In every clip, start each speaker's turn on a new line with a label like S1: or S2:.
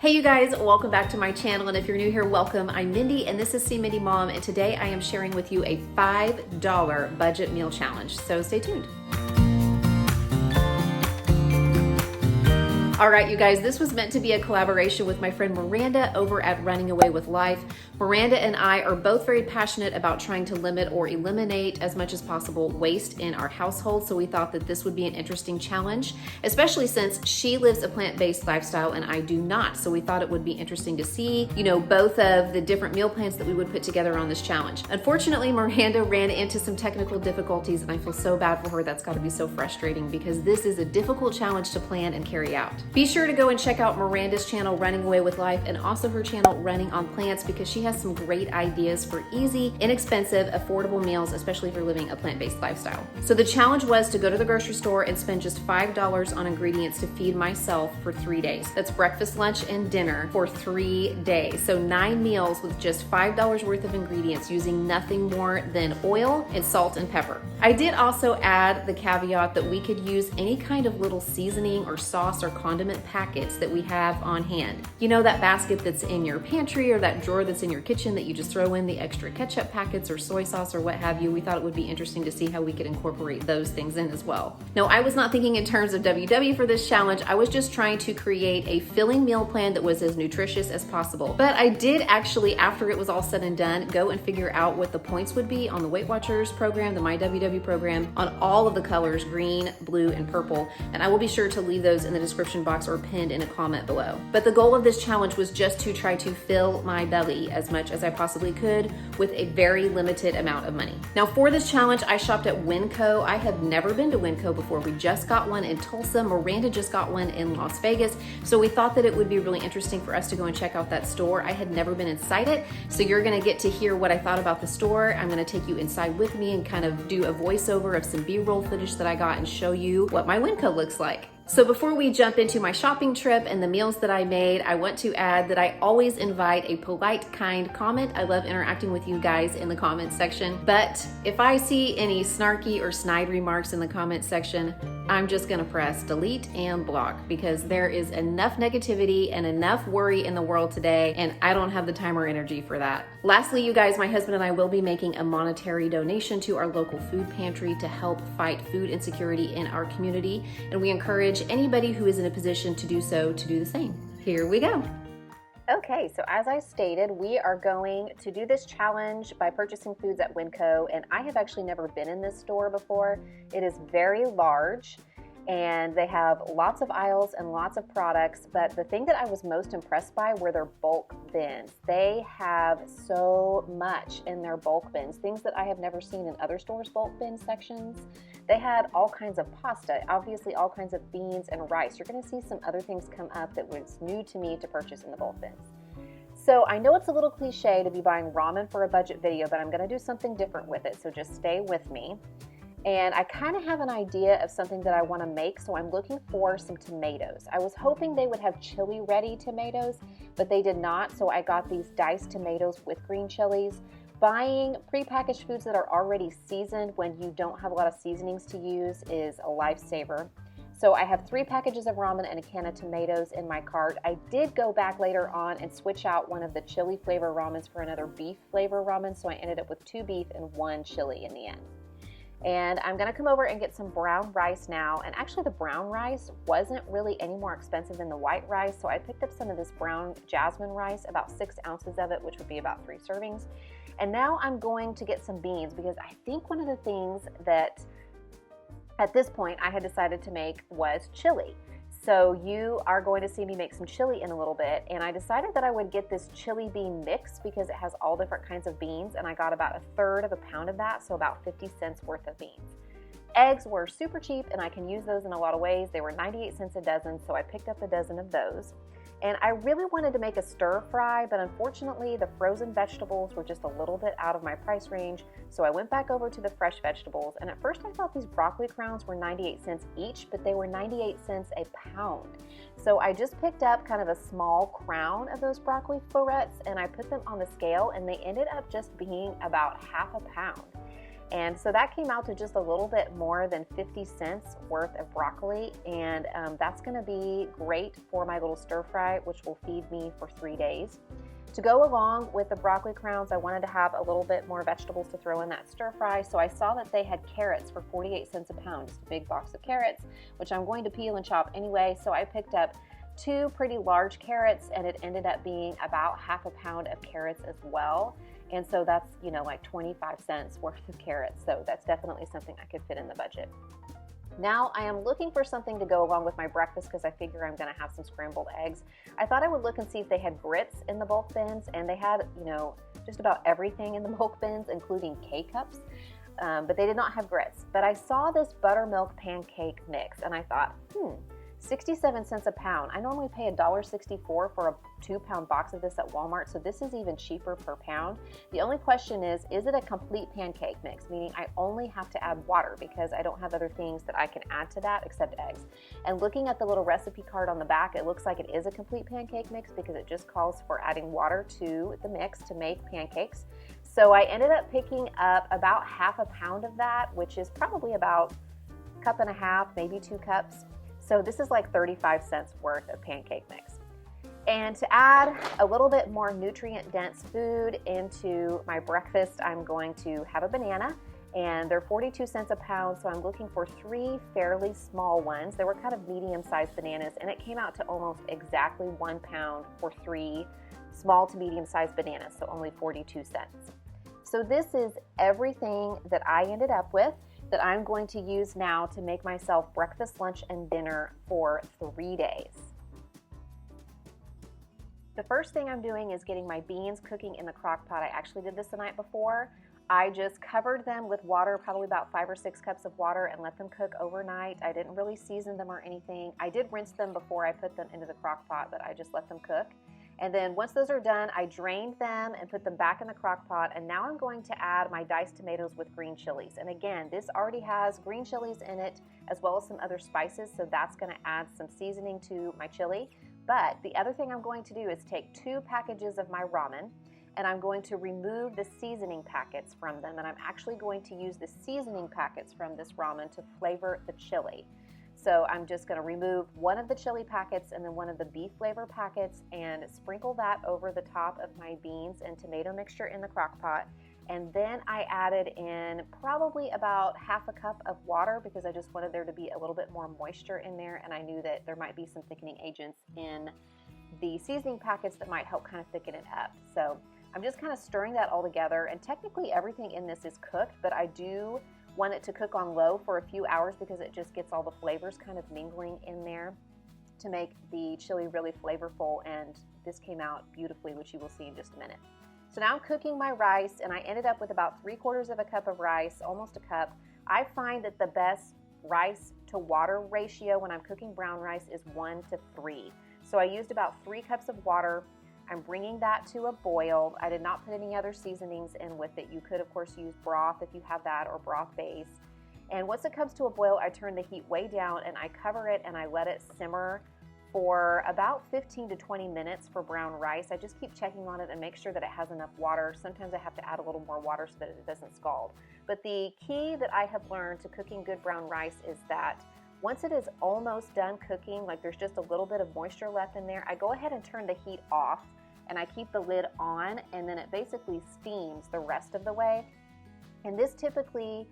S1: Hey you guys, welcome back to my channel, and if you're new here, welcome. I'm Mindy and this is See Mindy Mom, and today I am sharing with you a $5 budget meal challenge, so stay tuned. All right, you guys, this was meant to be a collaboration with my friend MiRanda over at Running Away with Life. MiRanda and I are both very passionate about trying to limit or eliminate as much as possible waste in our household, so we thought that this would be an interesting challenge, especially since she lives a plant-based lifestyle and I do not. So we thought it would be interesting to see, both of the different meal plans that we would put together on this challenge. Unfortunately, MiRanda ran into some technical difficulties and I feel so bad for her. That's got to be so frustrating because this is a difficult challenge to plan and carry out. Be sure to go and check out MiRanda's channel, Running Away with Life, and also her channel, Running on Plants, because she has some great ideas for easy, inexpensive, affordable meals, especially if you're living a plant-based lifestyle. So the challenge was to go to the grocery store and spend just $5 on ingredients to feed myself for 3 days. That's breakfast, lunch, and dinner for 3 days. So 9 meals with just $5 worth of ingredients, using nothing more than oil and salt and pepper. I did also add the caveat that we could use any kind of little seasoning or sauce or condiment packets that we have on hand. You know, that basket that's in your pantry or that drawer that's in your kitchen that you just throw in the extra ketchup packets or soy sauce or what have you. We thought it would be interesting to see how we could incorporate those things in as well. No, I was not thinking in terms of WW for this challenge. I was just trying to create a filling meal plan that was as nutritious as possible. But I did actually, after it was all said and done, go and figure out what the points would be on the Weight Watchers program, the My WW program, on all of the colors, green, blue, and purple. And I will be sure to leave those in the description box or pinned in a comment below. But the goal of this challenge was just to try to fill my belly as much as I possibly could with a very limited amount of money. Now for this challenge, I shopped at WinCo. I have never been to WinCo before. We just got one in Tulsa. MiRanda just got one in Las Vegas. So we thought that it would be really interesting for us to go and check out that store. I had never been inside it. So you're gonna get to hear what I thought about the store. I'm gonna take you inside with me and kind of do a voiceover of some B-roll footage that I got and show you what my WinCo looks like. So before we jump into my shopping trip and the meals that I made, I want to add that I always invite a polite, kind comment. I love interacting with you guys in the comment section. But if I see any snarky or snide remarks in the comment section, I'm just gonna press delete and block because there is enough negativity and enough worry in the world today, and I don't have the time or energy for that. Lastly, you guys, my husband and I will be making a monetary donation to our local food pantry to help fight food insecurity in our community, and we encourage anybody who is in a position to do so to do the same. Here we go. Okay, so as I stated, we are going to do this challenge by purchasing foods at WinCo, and I have actually never been in this store before. It is very large and they have lots of aisles and lots of products, but the thing that I was most impressed by were their bulk bins. They have so much in their bulk bins, things that I have never seen in other stores' bulk bin sections. They had all kinds of pasta, obviously all kinds of beans and rice. You're gonna see some other things come up that was new to me to purchase in the bulk bins. So I know it's a little cliche to be buying ramen for a budget video, but I'm gonna do something different with it, so just stay with me. And I kind of have an idea of something that I want to make, so I'm looking for some tomatoes. I was hoping they would have chili ready tomatoes, but they did not, so I got these diced tomatoes with green chilies. Buying prepackaged foods that are already seasoned when you don't have a lot of seasonings to use is a lifesaver. So I have 3 packages of ramen and a can of tomatoes in my cart. I did go back later on and switch out one of the chili flavor ramens for another beef flavor ramen, so I ended up with 2 beef and 1 chili in the end. And I'm gonna come over and get some brown rice now. And actually the brown rice wasn't really any more expensive than the white rice. So I picked up some of this brown jasmine rice, about 6 ounces of it, which would be about 3 servings. And now I'm going to get some beans because I think one of the things that at this point I had decided to make was chili. So you are going to see me make some chili in a little bit, and I decided that I would get this chili bean mix because it has all different kinds of beans, and I got about 1/3 of a pound of that, so about 50 cents worth of beans. Eggs were super cheap, and I can use those in a lot of ways. They were 98 cents a dozen, so I picked up a dozen of those. And I really wanted to make a stir fry, but unfortunately the frozen vegetables were just a little bit out of my price range, so I went back over to the fresh vegetables. And at first I thought these broccoli crowns were 98 cents each, but they were 98 cents a pound. So I just picked up kind of a small crown of those broccoli florets and I put them on the scale, and they ended up just being about half a pound. And so that came out to just a little bit more than 50 cents worth of broccoli, and that's gonna be great for my little stir fry, which will feed me for 3 days. To go along with the broccoli crowns, I wanted to have a little bit more vegetables to throw in that stir fry, so I saw that they had carrots for 48 cents a pound, just a big box of carrots, which I'm going to peel and chop anyway, so I picked up 2 pretty large carrots, and it ended up being about half a pound of carrots as well. And so that's, you know, like 25 cents worth of carrots. So that's definitely something I could fit in the budget. Now I am looking for something to go along with my breakfast because I figure I'm going to have some scrambled eggs. I thought I would look and see if they had grits in the bulk bins, and they had, you know, just about everything in the bulk bins, including K-cups. But they did not have grits. But I saw this buttermilk pancake mix, and I thought, 67 cents a pound. I normally pay $1.64 for a 2-pound box of this at Walmart, so this is even cheaper per pound. The only question is it a complete pancake mix? Meaning I only have to add water because I don't have other things that I can add to that except eggs. And looking at the little recipe card on the back, it looks like it is a complete pancake mix because it just calls for adding water to the mix to make pancakes. So I ended up picking up about half a pound of that, which is probably about a cup and a half, maybe 2 cups. So this is like 35 cents worth of pancake mix. And to add a little bit more nutrient-dense food into my breakfast, I'm going to have a banana, and they're 42 cents a pound, so I'm looking for 3 fairly small ones. They were kind of medium-sized bananas, and it came out to almost exactly 1 pound for 3 small to medium-sized bananas, so only 42 cents. So this is everything that I ended up with that I'm going to use now to make myself breakfast, lunch, and dinner for 3 days. The first thing I'm doing is getting my beans cooking in the crock pot. I actually did this the night before. I just covered them with water, probably about 5 or 6 cups of water, and let them cook overnight. I didn't really season them or anything. I did rinse them before I put them into the crock pot, but I just let them cook. And then once those are done, I drained them and put them back in the crock pot. And now I'm going to add my diced tomatoes with green chilies. And again, this already has green chilies in it as well as some other spices, so that's going to add some seasoning to my chili. But the other thing I'm going to do is take 2 packages of my ramen, and I'm going to remove the seasoning packets from them. And I'm actually going to use the seasoning packets from this ramen to flavor the chili. So I'm just going to remove one of the chili packets and then one of the beef flavor packets and sprinkle that over the top of my beans and tomato mixture in the crock pot. And then I added in probably about half a cup of water because I just wanted there to be a little bit more moisture in there, and I knew that there might be some thickening agents in the seasoning packets that might help kind of thicken it up. So I'm just kind of stirring that all together, and technically everything in this is cooked, but I do want it to cook on low for a few hours because it just gets all the flavors kind of mingling in there to make the chili really flavorful, and this came out beautifully, which you will see in just a minute. So now I'm cooking my rice, and I ended up with about 3/4 of a cup of rice, almost a cup. I find that the best rice to water ratio when I'm cooking brown rice is 1 to 3. So I used about 3 cups of water. I'm bringing that to a boil. I did not put any other seasonings in with it. You could, of course, use broth if you have that, or broth base. And once it comes to a boil, I turn the heat way down and I cover it and I let it simmer for about 15 to 20 minutes for brown rice. I just keep checking on it and make sure that it has enough water. Sometimes I have to add a little more water so that it doesn't scald. But the key that I have learned to cooking good brown rice is that once it is almost done cooking, like there's just a little bit of moisture left in there, I go ahead and turn the heat off and I keep the lid on, and then it basically steams the rest of the way. And this typically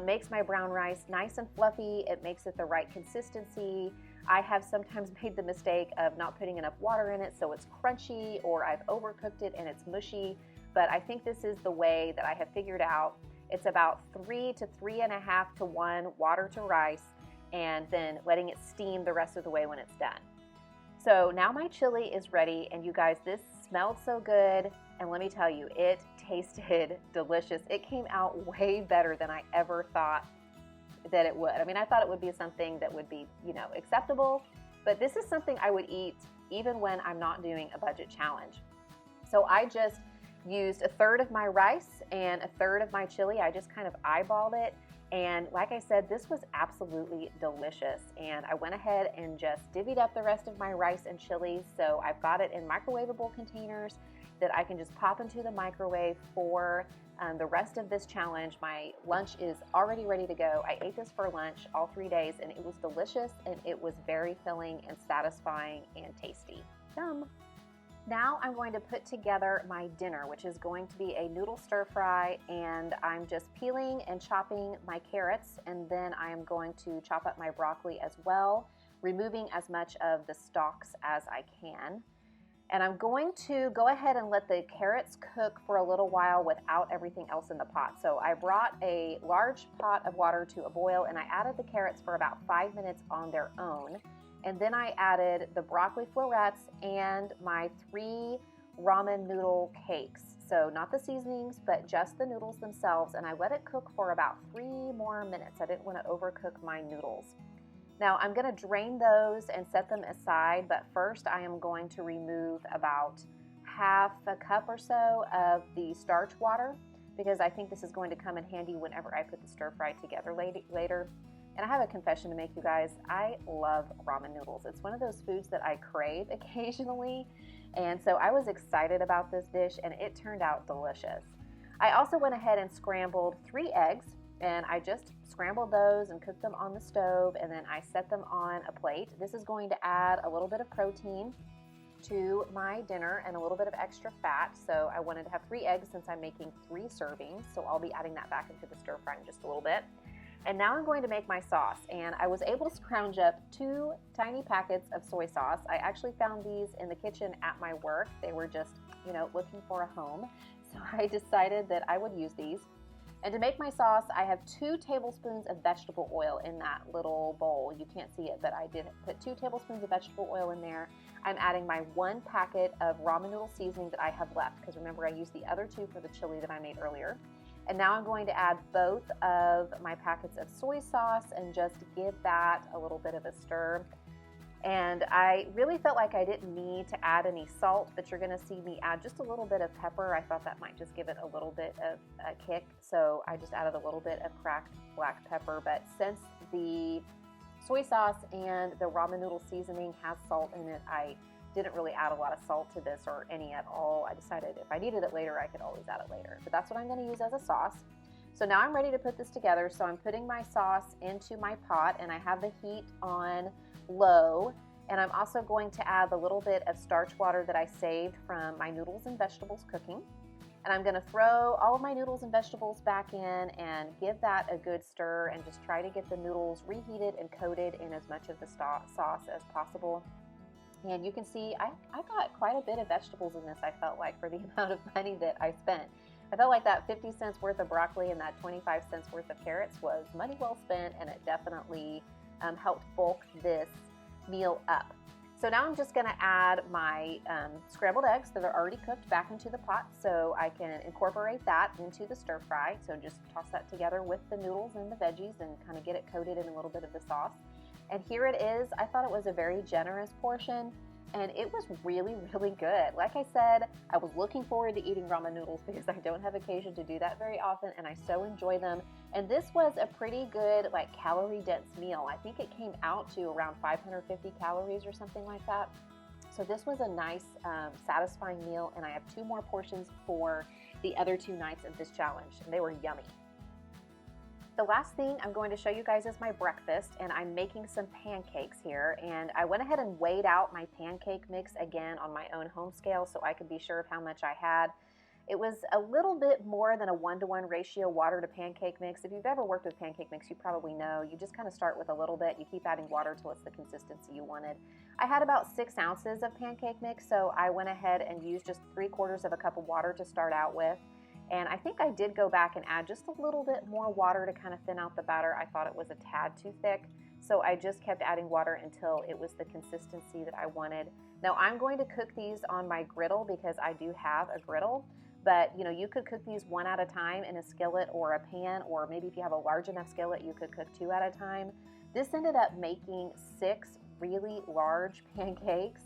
S1: makes my brown rice nice and fluffy. It makes it the right consistency. I have sometimes made the mistake of not putting enough water in it, so it's crunchy, or I've overcooked it and it's mushy. But I think this is the way that I have figured out. It's about 3 to 3.5 to 1 water to rice, and then letting it steam the rest of the way when it's done. So now my chili is ready, and you guys, this smelled so good, and let me tell you, it tasted delicious. It came out way better than I ever thought that it would. I mean, I thought it would be something that would be, you know, acceptable, but this is something I would eat even when I'm not doing a budget challenge. So I just used 1/3 of my rice and 1/3 of my chili. I just kind of eyeballed it, And like I said, this was absolutely delicious. And I went ahead and just divvied up the rest of my rice and chilies. So I've got it in microwavable containers that I can just pop into the microwave for the rest of this challenge. My lunch is already ready to go. I ate this for lunch all 3 days and it was delicious and it was very filling and satisfying and tasty. Yum! Now I'm going to put together my dinner, which is going to be a noodle stir fry, and I'm just peeling and chopping my carrots, and then I am going to chop up my broccoli as well, removing as much of the stalks as I can. And I'm going to go ahead and let the carrots cook for a little while without everything else in the pot. So I brought a large pot of water to a boil and I added the carrots for about 5 minutes on their own. And then I added the broccoli florets and my 3 ramen noodle cakes. So not the seasonings, but just the noodles themselves. And I let it cook for about 3 more minutes. I didn't want to overcook my noodles. Now I'm going to drain those and set them aside. But first I am going to remove about half a cup or so of the starch water, because I think this is going to come in handy whenever I put the stir fry together later. And I have a confession to make, you guys. I love ramen noodles. It's one of those foods that I crave occasionally. And so I was excited about this dish and it turned out delicious. I also went ahead and scrambled 3 eggs, and I just scrambled those and cooked them on the stove, and then I set them on a plate. This is going to add a little bit of protein to my dinner and a little bit of extra fat. So I wanted to have 3 eggs since I'm making 3 servings. So I'll be adding that back into the stir fry in just a little bit. And now I'm going to make my sauce, and I was able to scrounge up 2 tiny packets of soy sauce. I actually found these in the kitchen at my work. They were just, looking for a home. So I decided that I would use these. And to make my sauce, I have 2 tablespoons of vegetable oil in that little bowl. You can't see it, but I did put 2 tablespoons of vegetable oil in there. I'm adding my 1 packet of ramen noodle seasoning that I have left, because remember I used the other 2 for the chili that I made earlier. And now I'm going to add both of my packets of soy sauce and just give that a little bit of a stir. And I really felt like I didn't need to add any salt, but you're gonna see me add just a little bit of pepper. I thought that might just give it a little bit of a kick. So I just added a little bit of cracked black pepper. But since the soy sauce and the ramen noodle seasoning has salt in it, I didn't really add a lot of salt to this, or any at all. I decided if I needed it later, I could always add it later. But that's what I'm going to use as a sauce. So now I'm ready to put this together. So I'm putting my sauce into my pot, and I have the heat on low. And I'm also going to add the little bit of starch water that I saved from my noodles and vegetables cooking. And I'm going to throw all of my noodles and vegetables back in and give that a good stir, and just try to get the noodles reheated and coated in as much of the sauce as possible. And you can see I got quite a bit of vegetables in this, I felt like, for the amount of money that I spent. I felt like that 50 cents worth of broccoli and that 25 cents worth of carrots was money well spent, and it definitely helped bulk this meal up. So now I'm just going to add my scrambled eggs that are already cooked back into the pot, so I can incorporate that into the stir fry. So just toss that together with the noodles and the veggies and kind of get it coated in a little bit of the sauce. And here it is. I thought it was a very generous portion, and it was really, really good. Like I said, I was looking forward to eating ramen noodles because I don't have occasion to do that very often, and I so enjoy them. And this was a pretty good, calorie dense meal. I think it came out to around 550 calories or something like that. So this was a nice, satisfying meal, and I have 2 more portions for the other 2 nights of this challenge, and they were yummy. The last thing I'm going to show you guys is my breakfast, and I'm making some pancakes here. And I went ahead and weighed out my pancake mix again on my own home scale so I could be sure of how much I had. It was a little bit more than a 1-to-1 ratio water to pancake mix. If you've ever worked with pancake mix, you probably know. You just kind of start with a little bit. You keep adding water till it's the consistency you wanted. I had about 6 ounces of pancake mix, so I went ahead and used just 3/4 of a cup of water to start out with. And I think I did go back and add just a little bit more water to kind of thin out the batter. I thought it was a tad too thick, so I just kept adding water until it was the consistency that I wanted. Now I'm going to cook these on my griddle because I do have a griddle, but you could cook these 1 at a time in a skillet or a pan, or maybe if you have a large enough skillet, you could cook 2 at a time. This ended up making 6 really large pancakes.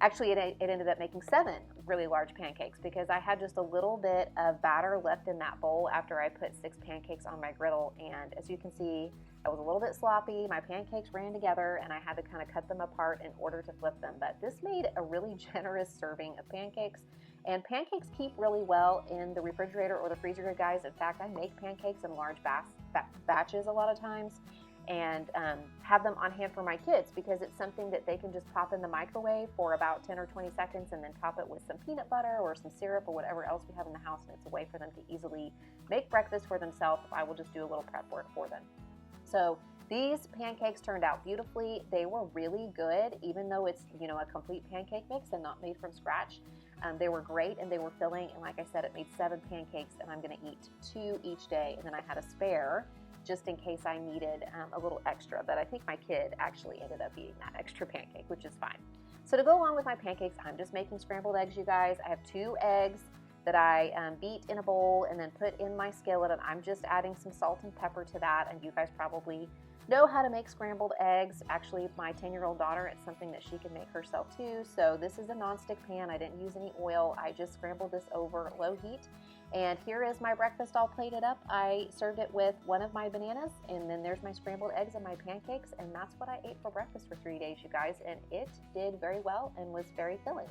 S1: Actually, it ended up making 7 really large pancakes because I had just a little bit of batter left in that bowl after I put 6 pancakes on my griddle. And as you can see, I was a little bit sloppy. My pancakes ran together and I had to kind of cut them apart in order to flip them. But this made a really generous serving of pancakes. And pancakes keep really well in the refrigerator or the freezer, guys. In fact, I make pancakes in large batches a lot of times, and have them on hand for my kids because it's something that they can just pop in the microwave for about 10 or 20 seconds and then top it with some peanut butter or some syrup or whatever else we have in the house, and it's a way for them to easily make breakfast for themselves. I will just do a little prep work for them. So these pancakes turned out beautifully. They were really good, even though it's, you know, a complete pancake mix and not made from scratch. They were great and they were filling, and like I said, it made 7 pancakes, and I'm going to eat 2 each day, and then I had a spare just in case I needed a little extra. But I think my kid actually ended up eating that extra pancake, which is fine. So to go along with my pancakes, I'm just making scrambled eggs, you guys. I have 2 eggs that I beat in a bowl and then put in my skillet, and I'm just adding some salt and pepper to that. And you guys probably know how to make scrambled eggs. Actually, my 10-year-old daughter, it's something that she can make herself too. So this is a nonstick pan. I didn't use any oil. I just scrambled this over low heat. And here is my breakfast all plated up. I served it with one of my bananas, and then there's my scrambled eggs and my pancakes, and that's what I ate for breakfast for 3 days, you guys, and it did very well and was very filling.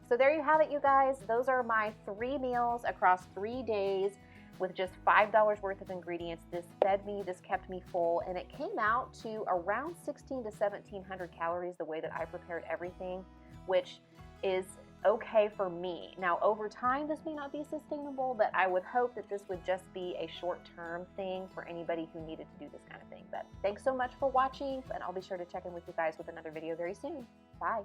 S1: So there you have it, you guys. Those are my 3 meals across 3 days with just $5 worth of ingredients. This fed me, this kept me full, and it came out to around 16 to 1700 calories the way that I prepared everything, which is okay for me. Now, over time, this may not be sustainable, but I would hope that this would just be a short-term thing for anybody who needed to do this kind of thing. But thanks so much for watching, and I'll be sure to check in with you guys with another video very soon. Bye.